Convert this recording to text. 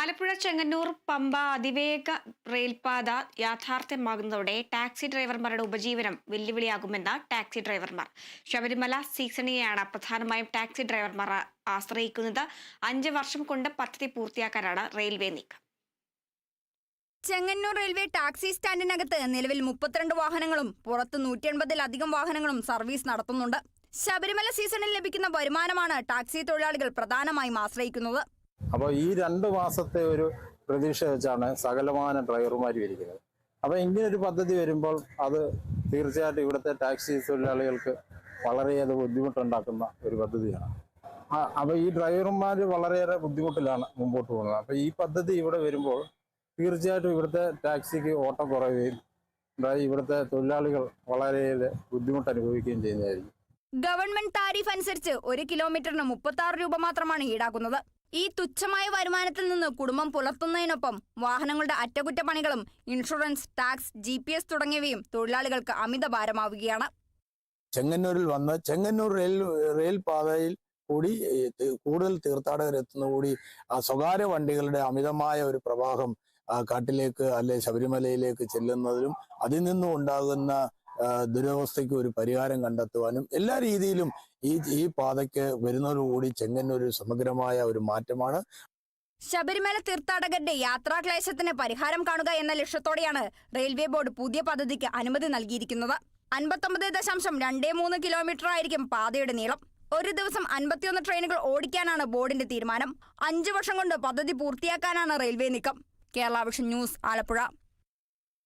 ആലപ്പുഴ ചെങ്ങന്നൂർ പമ്പ അതിവേഗ റെയിൽപാത യാഥാർത്ഥ്യമാകുന്നതോടെ ടാക്സി ഡ്രൈവർമാരുടെ ഉപജീവനം വെല്ലുവിളിയാകുമെന്ന് ടാക്സി ഡ്രൈവർമാർ. ശബരിമല സീസണിനെയാണ് പ്രധാനമായും ടാക്സി ഡ്രൈവർമാർ ആശ്രയിക്കുന്നത്. 5 വർഷം കൊണ്ട് പദ്ധതി പൂർത്തിയാക്കാനാണ് റെയിൽവേ നീക്കം. ചെങ്ങന്നൂർ റെയിൽവേ ടാക്സി സ്റ്റാൻഡിനകത്ത് നിലവിൽ 32 വാഹനങ്ങളും പുറത്ത് 180-ലധികം വാഹനങ്ങളും സർവീസ് നടത്തുന്നുണ്ട്. ശബരിമല സീസണിൽ ലഭിക്കുന്ന വരുമാനമാണ് ടാക്സി തൊഴിലാളികൾ പ്രധാനമായും ആശ്രയിക്കുന്നത്. അപ്പോൾ ഈ 2 മാസത്തെ ഒരു പ്രതീക്ഷ വെച്ചാണ് സകലമാന ഡ്രൈവർമാർ ഇരിക്കുന്നത്. അപ്പോൾ ഇങ്ങനൊരു പദ്ധതി വരുമ്പോൾ അത് തീർച്ചയായിട്ടും ഇവിടുത്തെ ടാക്സി തൊഴിലാളികൾക്ക് വളരെയേറെ ബുദ്ധിമുട്ടുണ്ടാക്കുന്ന ഒരു പദ്ധതിയാണ്. അപ്പോൾ ഈ ഡ്രൈവർമാർ വളരെയേറെ ബുദ്ധിമുട്ടിലാണ് മുമ്പോട്ട് പോകുന്നത്. അപ്പോൾ ഈ പദ്ധതി ഇവിടെ വരുമ്പോൾ തീർച്ചയായിട്ടും ഇവിടുത്തെ ടാക്സിക്ക് ഓട്ടം കുറയുകയും ഇവിടുത്തെ തൊഴിലാളികൾ വളരെയേറെ ബുദ്ധിമുട്ട് അനുഭവിക്കുകയും ചെയ്യുന്നതായിരിക്കും. ഗവൺമെന്റ് താരിഫ് അനുസരിച്ച് 1 കിലോമീറ്ററിന് 36 രൂപ മാത്രമാണ് ഈടാക്കുന്നത്. ഈ തുച്ഛമായ വരുമാനത്തിൽ നിന്ന് കുടുംബം പുലർത്തുന്നതിനൊപ്പം വാഹനങ്ങളുടെ അറ്റകുറ്റപ്പണികളും ഇൻഷുറൻസ്, ടാക്സ്, GPS തുടങ്ങിയവയും തൊഴിലാളികൾക്ക് അമിത ഭാരമാവുകയാണ്. ചെങ്ങന്നൂരിൽ വന്ന് ചെങ്ങന്നൂർ റെയിൽ പാതയിൽ കൂടി കൂടുതൽ തീർത്ഥാടകർ എത്തുന്ന കൂടി ആ സ്വകാര്യ വണ്ടികളുടെ അമിതമായ ഒരു പ്രവാഹം കാട്ടിലേക്ക് അല്ലെ ശബരിമലയിലേക്ക് ചെല്ലുന്നതിലും അതിൽ നിന്നും ഉണ്ടാകുന്ന ദുരവസ്ഥയ്ക്ക് ഒരു പരിഹാരം കണ്ടെത്തുവാനും എല്ലാ രീതിയിലും ഈ പാതയ്ക്ക് വരുന്നതോടുകൂടി ചെങ്ങന്നൂർ സമഗ്രമായ ഒരു മാറ്റമാണ്. ശബരിമല തീർത്ഥാടകരുടെ യാത്രാക്ലേശത്തിന് പരിഹാരം കാണുക എന്ന ലക്ഷ്യത്തോടെയാണ് റെയിൽവേ ബോർഡ് പുതിയ പദ്ധതിക്ക് അനുമതി നൽകിയിരിക്കുന്നത്. 59.23 കിലോമീറ്റർ ആയിരിക്കും പാതയുടെ നീളം. ഒരു ദിവസം 51 ട്രെയിനുകൾ ഓടിക്കാനാണ് ബോർഡിന്റെ തീരുമാനം. 5 വർഷം കൊണ്ട് പദ്ധതി പൂർത്തിയാക്കാനാണ് റെയിൽവേ നീക്കം. Kerala vision news, Alappuzha.